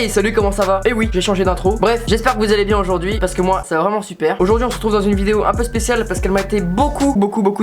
Hey, salut, comment ça va? Eh oui, j'ai changé d'intro. Bref, j'espère que vous allez bien aujourd'hui parce que moi ça va vraiment super. Aujourd'hui on se retrouve dans une vidéo un peu spéciale parce qu'elle m'a été beaucoup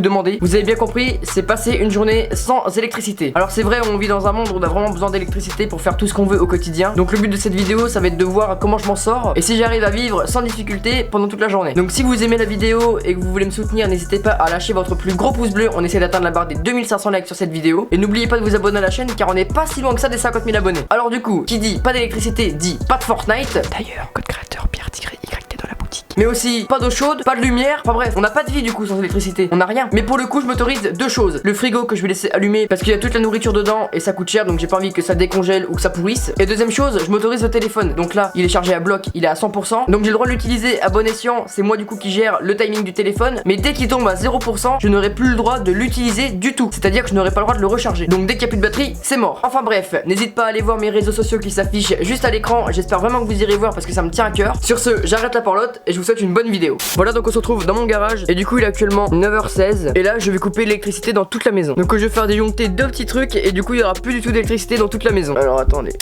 demandée. Vous avez bien compris, c'est passer une journée sans électricité. Alors c'est vrai, on vit dans un monde où on a vraiment besoin d'électricité pour faire tout ce qu'on veut au quotidien. Donc le but de cette vidéo, ça va être de voir comment je m'en sors et si j'arrive à vivre sans difficulté pendant toute la journée. Donc si vous aimez la vidéo et que vous voulez me soutenir, n'hésitez pas à lâcher votre plus gros pouce bleu. On essaie d'atteindre la barre des 2500 likes sur cette vidéo. Et n'oubliez pas de vous abonner à la chaîne car on n'est pas si loin que ça des 50 000 abonnés. Alors du coup, qui dit pas d'électricité dit pas de Fortnite. D'ailleurs, code créateur Pierre-YT dans la boutique. Mais aussi pas d'eau chaude, pas de lumière. Enfin bref, on n'a pas de vie du coup sans électricité. On n'a rien. Mais pour le coup, je m'autorise deux choses. Le frigo que je vais laisser allumer parce qu'il y a toute la nourriture dedans et ça coûte cher, donc j'ai pas envie que ça décongèle ou que ça pourrisse. Et deuxième chose, je m'autorise le téléphone. Donc là, il est chargé à bloc, il est à 100%. Donc j'ai le droit de l'utiliser à bon escient. C'est moi du coup qui gère le timing du téléphone. Mais dès qu'il tombe à 0%, je n'aurai plus le droit de l'utiliser du tout. C'est-à-dire que je n'aurai pas le droit de le recharger. Donc dès qu'il n'y a plus de batterie, c'est mort. Enfin bref, n'hésite pas à aller voir mes réseaux sociaux qui s'affichent juste à l'écran. J'espère vraiment que vous irez voir parce que ça me tient à cœur. Sur ce, j'arrête la parlotte et je vous souhaite une bonne vidéo. Voilà, donc on se retrouve dans mon garage et du coup il est actuellement 9h16 et là je vais couper l'électricité dans toute la maison. Donc je vais faire disjoncter deux petits trucs et du coup il y aura plus du tout d'électricité dans toute la maison. Alors attendez.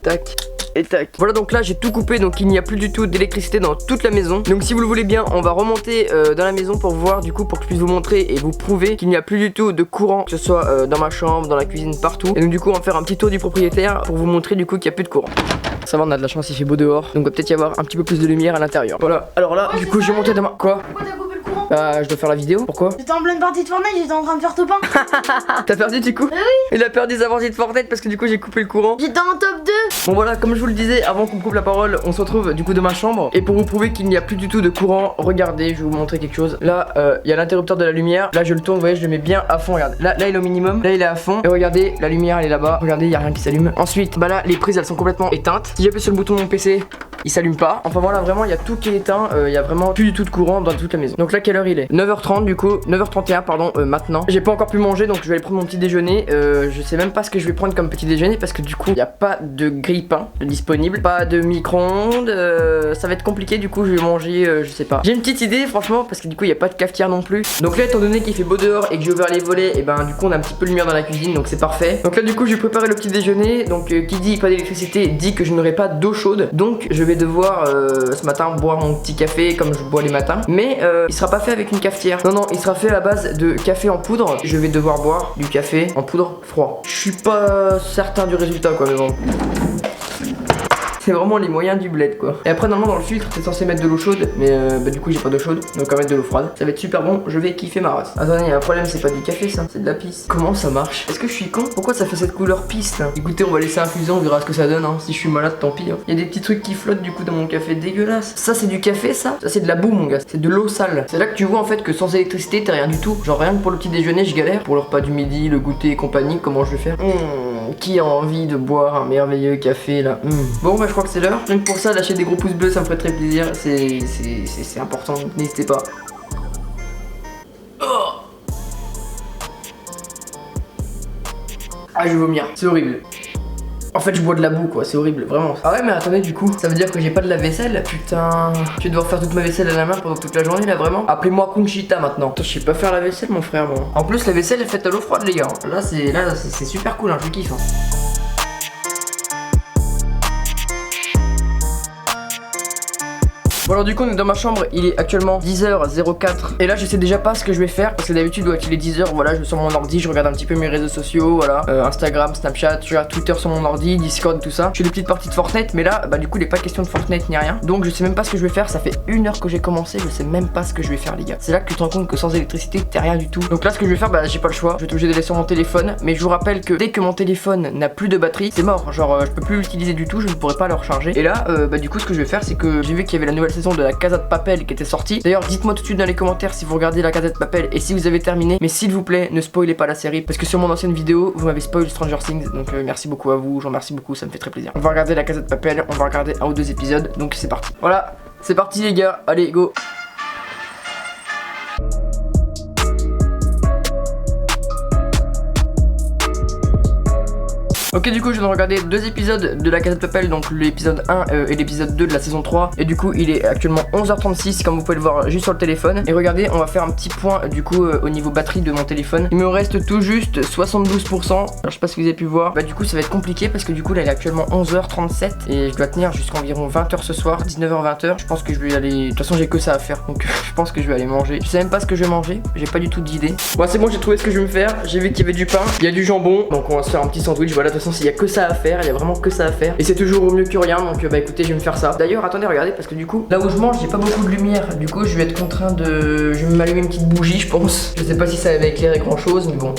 Tac. Et tac. Voilà, donc là j'ai tout coupé, donc il n'y a plus du tout d'électricité dans toute la maison. Donc si vous le voulez bien, on va remonter dans la maison pour voir du coup, pour que je puisse vous montrer et vous prouver qu'il n'y a plus du tout de courant, que ce soit dans ma chambre, dans la cuisine, partout. Et donc du coup on va faire un petit tour du propriétaire pour vous montrer du coup qu'il n'y a plus de courant. Ça va, on a de la chance, il fait beau dehors, donc il va peut-être y avoir un petit peu plus de lumière à l'intérieur. Voilà, alors là du coup j'ai monté dans ma... Quoi? Pourquoi t'as coupé le courant? Bah je dois faire la vidéo, pourquoi? J'étais en pleine partie de Fortnite, j'étais en train de faire top 1. T'as perdu du coup? Oui. Il a perdu sa partie de Fortnite parce que du coup j'ai coupé le courant. J'étais en top 2. Bon voilà, comme je vous le disais, avant qu'on coupe la parole, on se retrouve du coup dans ma chambre. Et pour vous prouver qu'il n'y a plus du tout de courant, regardez, je vais vous montrer quelque chose. Là, il y a l'interrupteur de la lumière. Là, je le tourne, vous voyez, je le mets bien à fond. Regarde, là il est au minimum. Là, il est à fond. Et regardez, la lumière, elle est là-bas. Regardez, il y a rien qui s'allume. Ensuite, bah là, les prises, elles sont complètement éteintes. Si j'appuie sur le bouton de mon PC, il s'allume pas. Enfin voilà, vraiment, il y a tout qui est éteint. Il y a vraiment plus du tout de courant dans toute la maison. Donc là, quelle heure il est? 9h30 du coup, 9h31 pardon, maintenant. J'ai pas encore pu manger, donc je vais aller prendre mon petit déjeuner. Je sais même pas ce que je vais prendre comme petit déjeuner parce que du coup, il n'y a pas de grille-pain disponible, pas de micro-ondes. Ça va être compliqué, du coup, je vais manger, je sais pas. J'ai une petite idée, franchement, parce que du coup, il n'y a pas de cafetière non plus. Donc là, étant donné qu'il fait beau dehors et que j'ai ouvert les volets, et ben du coup, on a un petit peu de lumière dans la cuisine, donc c'est parfait. Donc là, du coup, je vais préparer le petit déjeuner. Donc, qui dit pas d'électricité dit que je n'aurai pas d'eau chaude. Donc, je vais devoir ce matin boire mon petit café comme je bois les matins. Mais il sera pas fait avec une cafetière. Non, non, il sera fait à la base de café en poudre. Je vais devoir boire du café en poudre froid. Je suis pas certain du résultat, quoi, mais bon. C'est vraiment les moyens du bled quoi. Et après normalement dans le filtre t'es censé mettre de l'eau chaude. Mais bah du coup j'ai pas d'eau chaude. Donc on va mettre de l'eau froide. Ça va être super bon, je vais kiffer ma race. Attendez, il y a un problème, c'est pas du café ça, c'est de la pisse. Comment ça marche? Est-ce que je suis con? Pourquoi ça fait cette couleur pisse là? Écoutez, on va laisser infuser, on verra ce que ça donne hein. Si je suis malade tant pis hein. Il y a des petits trucs qui flottent du coup dans mon café, dégueulasse. Ça c'est du café ça? Ça c'est de la boue mon gars, c'est de l'eau sale. C'est là que tu vois en fait que sans électricité t'as rien du tout. Genre rien que pour le petit déjeuner je galère. Pour le repas du midi, le goûter et compagnie, comment je vais faire? Qui a envie de boire un merveilleux café là? Bon bah je crois que c'est l'heure. Rien que pour ça, lâcher des gros pouces bleus, ça me ferait très plaisir. C'est important, donc n'hésitez pas. Oh ah, je vais vomir, c'est horrible. En fait, je bois de la boue, quoi, c'est horrible, vraiment. Ah ouais, mais attendez, du coup, ça veut dire que j'ai pas de la vaisselle? Putain, je vais devoir faire toute ma vaisselle à la main pendant toute la journée, là, vraiment. Appelez-moi Conchita maintenant. Putain, je sais pas faire la vaisselle, mon frère, bon. En plus, la vaisselle est faite à l'eau froide, les gars. Là, c'est super cool, hein, je kiffe. Hein. Bon alors du coup on est dans ma chambre, il est actuellement 10h04 et là je sais déjà pas ce que je vais faire parce que d'habitude ouais, il est 10h, voilà je vais sur mon ordi, je regarde un petit peu mes réseaux sociaux, voilà Instagram, Snapchat, je regarde Twitter sur mon ordi, Discord, tout ça. Je fais des petites parties de Fortnite mais là bah du coup il est pas question de Fortnite ni rien. Donc je sais même pas ce que je vais faire, ça fait 1 heure que j'ai commencé, je sais même pas ce que je vais faire les gars. C'est là que tu te rends compte que sans électricité t'es rien du tout. Donc là ce que je vais faire bah j'ai pas le choix, je vais être obligé d'aller sur mon téléphone. Mais je vous rappelle que dès que mon téléphone n'a plus de batterie, c'est mort, genre je peux plus l'utiliser du tout, je ne pourrai pas le recharger. Et là bah du coup ce que je vais faire c'est que j'ai vu qu'il y avait la nouvelle saison de la Casa de Papel qui était sortie. D'ailleurs dites-moi tout de suite dans les commentaires si vous regardez la Casa de Papel et si vous avez terminé. Mais s'il vous plaît ne spoilez pas la série parce que sur mon ancienne vidéo vous m'avez spoil Stranger Things. Donc merci beaucoup à vous, j'en remercie beaucoup, ça me fait très plaisir. On va regarder la Casa de Papel, on va regarder 1 ou 2 épisodes. Donc c'est parti. Voilà, c'est parti les gars, allez go. Ok, du coup je viens de regarder 2 épisodes de La Casa de Papel, donc l'épisode 1 et l'épisode 2 de la saison 3. Et du coup il est actuellement 11h36 comme vous pouvez le voir juste sur le téléphone. Et regardez, on va faire un petit point du coup au niveau batterie de mon téléphone. Il me reste tout juste 72%. Alors je sais pas si vous avez pu voir. Bah du coup ça va être compliqué parce que du coup là il est actuellement 11h37 et je dois tenir jusqu'à environ 20h ce soir, 19h-20h. Je pense que je vais aller... De toute façon j'ai que ça à faire, donc je pense que je vais aller manger. Je sais même pas ce que je vais manger, j'ai pas du tout d'idée. Bon c'est bon, j'ai trouvé ce que je vais me faire. J'ai vu qu'il y avait du pain, il y a du jambon, donc on va se faire un petit sandwich. Voilà, de toute façon il y a que ça à faire, il y a vraiment que ça à faire. Et c'est toujours mieux que rien, donc bah écoutez je vais me faire ça. D'ailleurs attendez, regardez, parce que du coup là où je mange j'ai pas beaucoup de lumière. Du coup je vais être contraint de... Je vais m'allumer une petite bougie je pense. Je sais pas si ça va éclairer grand chose mais bon.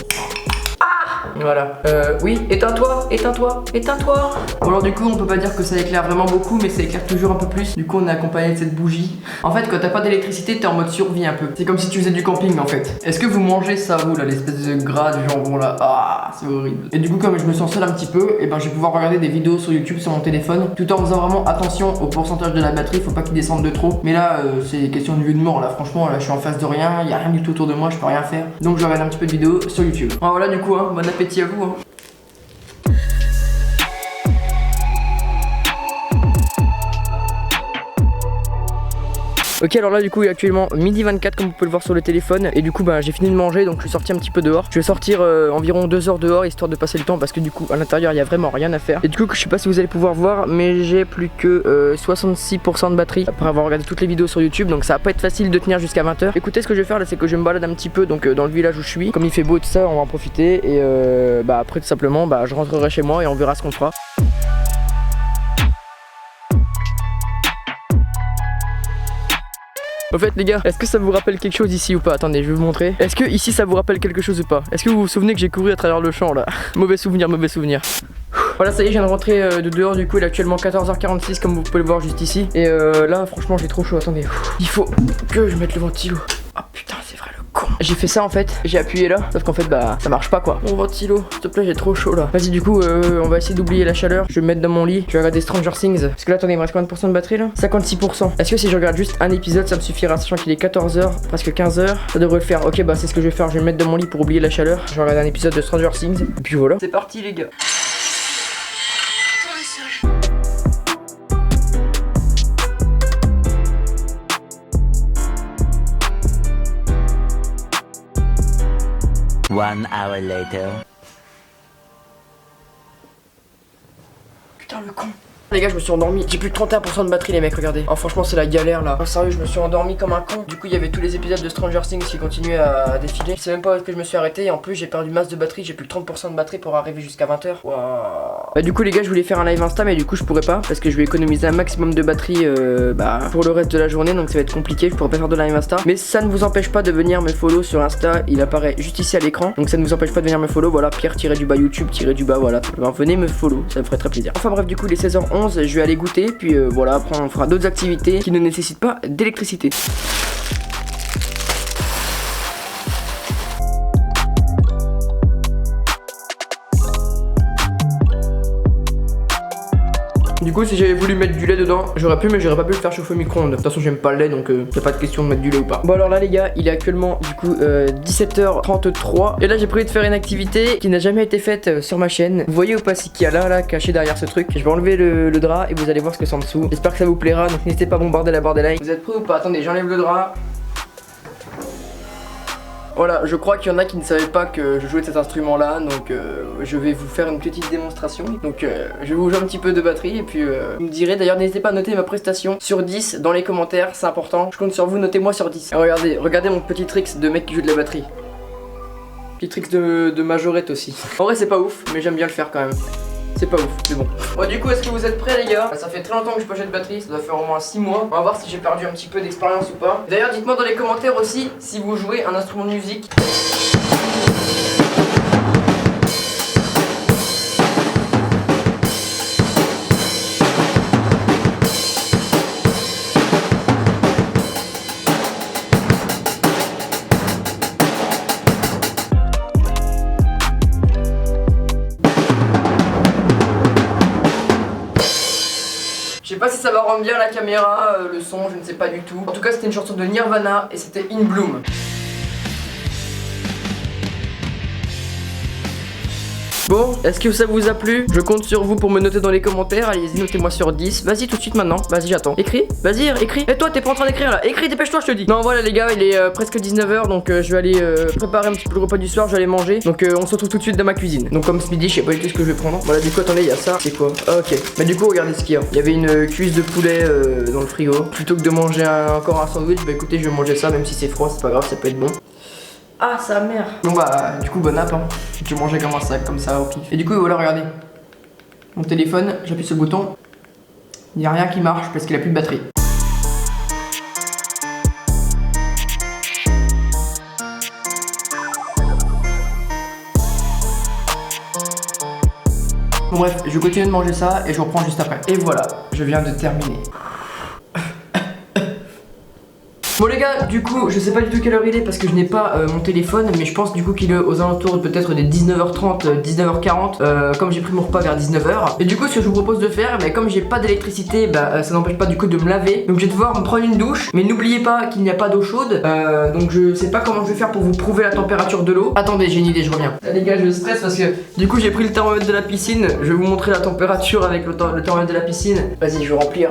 Voilà, oui, éteins-toi, éteins-toi, éteins-toi. Bon alors du coup on peut pas dire que ça éclaire vraiment beaucoup, mais ça éclaire toujours un peu plus. Du coup on est accompagné de cette bougie. En fait quand t'as pas d'électricité t'es en mode survie un peu. C'est comme si tu faisais du camping en fait. Est-ce que vous mangez ça vous là, l'espèce de gras du jambon là? Ah c'est horrible. Et du coup comme je me sens seul un petit peu, et ben je vais pouvoir regarder des vidéos sur YouTube sur mon téléphone, tout en faisant vraiment attention au pourcentage de la batterie. Faut pas qu'il descende de trop. Mais là c'est question de vie de mort là, franchement là je suis en face de rien, y a rien du tout autour de moi, je peux rien faire. Donc je regarde un petit peu de vidéos sur YouTube. Alors voilà du coup hein, bon appétit à vous hein. Ok alors là du coup il est actuellement midi 24 comme vous pouvez le voir sur le téléphone. Et du coup bah j'ai fini de manger, donc je suis sorti un petit peu dehors. Je vais sortir environ 2 heures dehors histoire de passer le temps, parce que du coup à l'intérieur il y a vraiment rien à faire. Et du coup je sais pas si vous allez pouvoir voir, mais j'ai plus que 66% de batterie après avoir regardé toutes les vidéos sur YouTube. Donc ça va pas être facile de tenir jusqu'à 20h. Écoutez, ce que je vais faire là c'est que je me balade un petit peu donc dans le village où je suis. Comme il fait beau et tout ça, on va en profiter. Et bah après tout simplement bah je rentrerai chez moi et on verra ce qu'on fera. Au fait les gars, est-ce que ça vous rappelle quelque chose ici ou pas? Attendez, je vais vous montrer. Est-ce que ici ça vous rappelle quelque chose ou pas? Est-ce que vous vous souvenez que j'ai couru à travers le champ là? Mauvais souvenir, mauvais souvenir. Voilà, ça y est, je viens de rentrer de dehors. Du coup il est actuellement 14h46 comme vous pouvez le voir juste ici. Et là franchement j'ai trop chaud, attendez. Il faut que je mette le ventilo. Oh putain c'est vrai le con. J'ai fait ça en fait, j'ai appuyé là, sauf qu'en fait bah ça marche pas quoi. Mon ventilo, s'il te plaît, j'ai trop chaud là. Vas-y du coup on va essayer d'oublier la chaleur. Je vais me mettre dans mon lit, je vais regarder Stranger Things. Parce que là attendez, il me reste combien de pourcents de batterie là? 56%. Est-ce que si je regarde juste un épisode ça me suffira, sachant qu'il est 14h, presque 15h? Ça devrait le faire. Ok bah c'est ce que je vais faire, je vais me mettre dans mon lit pour oublier la chaleur. Je vais regarder un épisode de Stranger Things. Et puis voilà. C'est parti les gars. 1 hour later. Putain le con. Les gars je me suis endormi, j'ai plus de 31% de batterie les mecs, regardez. Oh franchement c'est la galère là. Oh sérieux, je me suis endormi comme un con. Du coup il y avait tous les épisodes de Stranger Things qui continuaient à défiler. Je sais même pas où est-ce que je me suis arrêté. Et en plus j'ai perdu masse de batterie, j'ai plus de 30% de batterie pour arriver jusqu'à 20h. Waouh. Bah du coup les gars je voulais faire un live Insta, mais du coup je pourrais pas, parce que je vais économiser un maximum de batterie pour le reste de la journée. Donc ça va être compliqué, je pourrais pas faire de live Insta. Mais ça ne vous empêche pas de venir me follow sur Insta, il apparaît juste ici à l'écran. Donc ça ne vous empêche pas de venir me follow, voilà, Pierre-du-bas YouTube, voilà. Ben, venez me follow, ça me ferait très plaisir. Enfin bref, du coup il est 16h11, je vais aller goûter. Puis voilà, après on fera d'autres activités qui ne nécessitent pas d'électricité. Du coup si j'avais voulu mettre du lait dedans j'aurais pu, mais j'aurais pas pu le faire chauffer au micro-ondes. De toute façon j'aime pas le lait, donc y'a pas de question de mettre du lait ou pas. Bon alors là les gars, il est actuellement du coup 17h33. Et là j'ai prévu de faire une activité qui n'a jamais été faite sur ma chaîne. Vous voyez ou pas ce qu'il y a là caché derrière ce truc? Je vais enlever le drap et vous allez voir ce que c'est en dessous. J'espère que ça vous plaira, donc n'hésitez pas à bombarder la barre des likes. Vous êtes prêts ou pas? Attendez, j'enlève le drap. Voilà, je crois qu'il y en a qui ne savaient pas que je jouais de cet instrument là, donc je vais vous faire une petite démonstration. Donc je vais vous jouer un petit peu de batterie et puis vous me direz, d'ailleurs n'hésitez pas à noter ma prestation sur 10 dans les commentaires, c'est important. Je compte sur vous, notez-moi sur 10. Et regardez mon petit tricks de mec qui joue de la batterie. Petit tricks de majorette aussi. En vrai c'est pas ouf, mais j'aime bien le faire quand même. C'est pas ouf, mais bon. Bon du coup est-ce que vous êtes prêts les gars? Ça fait très longtemps que je pas de batterie, ça doit faire au moins 6 mois. On va voir si j'ai perdu un petit peu d'expérience ou pas. D'ailleurs dites-moi dans les commentaires aussi si vous jouez un instrument de musique. Je sais pas si ça va rendre bien la caméra, le son, je ne sais pas du tout. En tout cas c'était une chanson de Nirvana et c'était In Bloom. Bon, est-ce que ça vous a plu? Je compte sur vous pour me noter dans les commentaires. Allez-y, notez-moi sur 10. Vas-y tout de suite maintenant. Vas-y, j'attends. Écris, vas-y, écris. Et toi, t'es pas en train d'écrire là? Écris, dépêche-toi, je te dis. Non, voilà les gars, il est presque 19h, donc je vais aller préparer un petit peu le repas du soir. Je vais aller manger. Donc on se retrouve tout de suite dans ma cuisine. Donc comme ce midi, je sais pas du tout ce que je vais prendre. Voilà, du coup, attendez, il y a ça. C'est quoi? Ah, ok. Mais du coup, regardez ce qu'il y a. Il y avait une cuisse de poulet dans le frigo. Plutôt que de manger encore un sandwich, bah écoutez, je vais manger ça, même si c'est froid, c'est pas grave, ça peut être bon. Ah, sa mère. Bon bah, du coup, bon app, hein. Je vais manger comme un sac, comme ça, au pif. Et du coup, voilà, regardez. Mon téléphone, j'appuie sur le bouton. Il n'y a rien qui marche parce qu'il a plus de batterie. Bon bref, je continue de manger ça et je reprends juste après. Et voilà, je viens de terminer. Bon les gars, du coup, je sais pas du tout quelle heure il est parce que je n'ai pas mon téléphone, mais je pense du coup qu'il est aux alentours peut-être des 19h30, 19h40, comme j'ai pris mon repas vers 19h. Et du coup, ce que je vous propose de faire, mais comme j'ai pas d'électricité, bah ça n'empêche pas du coup de me laver. Donc je vais devoir me prendre une douche, mais n'oubliez pas qu'il n'y a pas d'eau chaude. Donc je sais pas comment je vais faire pour vous prouver la température de l'eau. Attendez, j'ai une idée, je reviens. Là, les gars, je stresse parce que du coup j'ai pris le thermomètre de la piscine. Je vais vous montrer la température avec le thermomètre de la piscine. Vas-y, je vais remplir.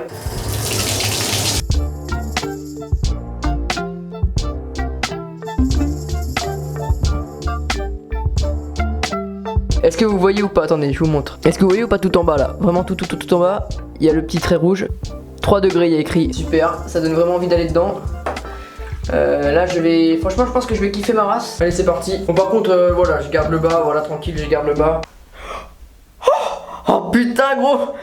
Est-ce que vous voyez ou pas? Attendez, je vous montre. Est-ce que vous voyez ou pas tout en bas là? Vraiment tout en bas. Il y a le petit trait rouge. 3 degrés, il y a écrit. Super, ça donne vraiment envie d'aller dedans. Là je vais... Franchement je pense que je vais kiffer ma race. Allez c'est parti. Bon par contre voilà, je garde le bas. Voilà tranquille, je garde le bas. Oh putain gros.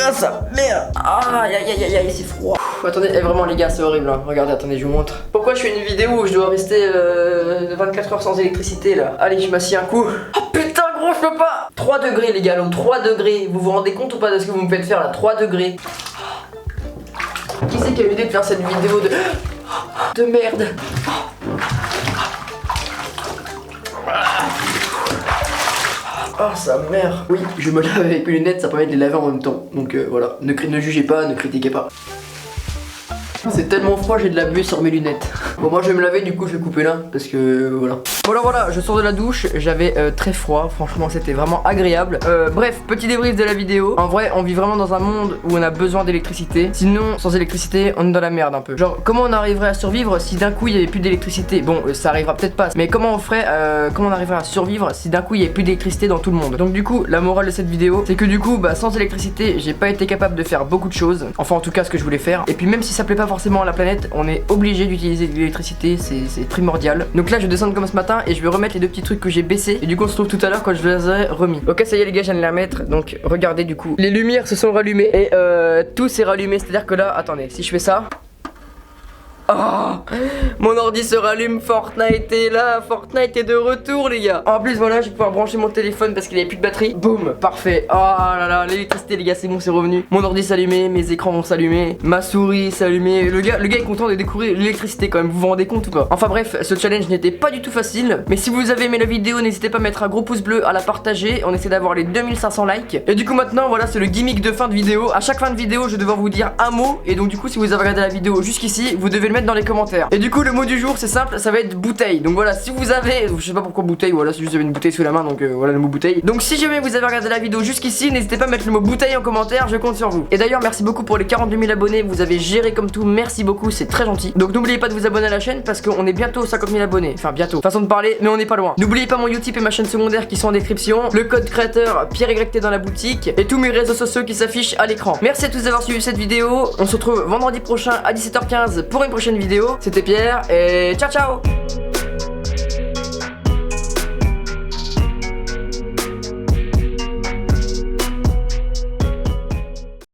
Ah sa merde. Aïe aïe aïe aïe, c'est froid. Attendez, vraiment les gars, c'est horrible hein. Regardez, attendez, je vous montre. Pourquoi je fais une vidéo où je dois rester 24 heures sans électricité là? Allez, je m'assieds un coup. Oh putain gros, je peux pas. 3 degrés les gars, donc 3 degrés. Vous vous rendez compte ou pas de ce que vous me faites faire là? 3 degrés. Qui c'est qui a eu l'idée de faire cette vidéo de merde? Ah sa mère. Oui, je me lave avec mes lunettes, ça permet de les laver en même temps. Donc voilà, ne jugez pas, ne critiquez pas. C'est tellement froid, j'ai de la buée sur mes lunettes. Bon moi je vais me laver, du coup je vais couper là parce que voilà. Voilà, je sors de la douche, j'avais très froid, franchement c'était vraiment agréable. Bref, petit débrief de la vidéo. En vrai on vit vraiment dans un monde où on a besoin d'électricité. Sinon sans électricité on est dans la merde un peu. Genre comment on arriverait à survivre si d'un coup il y avait plus d'électricité? Bon ça arrivera peut-être pas, mais comment on ferait, comment on arriverait à survivre si d'un coup il y avait plus d'électricité dans tout le monde? Donc du coup la morale de cette vidéo c'est que du coup bah sans électricité j'ai pas été capable de faire beaucoup de choses. Enfin en tout cas ce que je voulais faire. Et puis même si ça plaît pas forcément à la planète, on est obligé d'utiliser de l'électricité, c'est primordial. Donc là je vais descendre comme ce matin et je vais remettre les 2 petits trucs que j'ai baissés. Et du coup on se retrouve tout à l'heure quand je les ai remis. Ok ça y est les gars, je viens de les remettre. Donc regardez du coup, les lumières se sont rallumées et tout s'est rallumé. C'est à dire que là, attendez, si je fais ça, oh, mon ordi se rallume, Fortnite est là, Fortnite est de retour les gars. En plus voilà, je vais pouvoir brancher mon téléphone parce qu'il avait plus de batterie. Boum, parfait. Oh là là, l'électricité les gars, c'est bon, c'est revenu. Mon ordi s'allumait, mes écrans vont s'allumer, ma souris s'allumer. Le gars est content de découvrir l'électricité quand même, vous vous rendez compte ou pas? Enfin bref, ce challenge n'était pas du tout facile. Mais si vous avez aimé la vidéo, n'hésitez pas à mettre un gros pouce bleu, à la partager. On essaie d'avoir les 2500 likes. Et du coup maintenant voilà, c'est le gimmick de fin de vidéo. À chaque fin de vidéo, je vais devoir vous dire un mot. Et donc du coup si vous avez regardé la vidéo jusqu'ici, vous devez le mettre dans les commentaires. Et du coup le mot du jour c'est simple, ça va être bouteille. Donc voilà, si vous avez, je sais pas pourquoi bouteille, voilà, c'est juste j'avais une bouteille sous la main, donc voilà le mot bouteille. Donc si jamais vous avez regardé la vidéo jusqu'ici, n'hésitez pas à mettre le mot bouteille en commentaire, je compte sur vous. Et d'ailleurs merci beaucoup pour les 42 000 abonnés, vous avez géré comme tout, merci beaucoup, c'est très gentil. Donc n'oubliez pas de vous abonner à la chaîne parce qu'on est bientôt aux 50 000 abonnés. Enfin bientôt, façon de parler, mais on n'est pas loin. N'oubliez pas mon YouTube et ma chaîne secondaire qui sont en description, le code créateur Pierre-YT dans la boutique et tous mes réseaux sociaux qui s'affichent à l'écran. Merci à tous d'avoir suivi cette vidéo, on se retrouve vendredi prochain à 17h15 pour une prochaine vidéo. C'était Pierre et ciao ciao.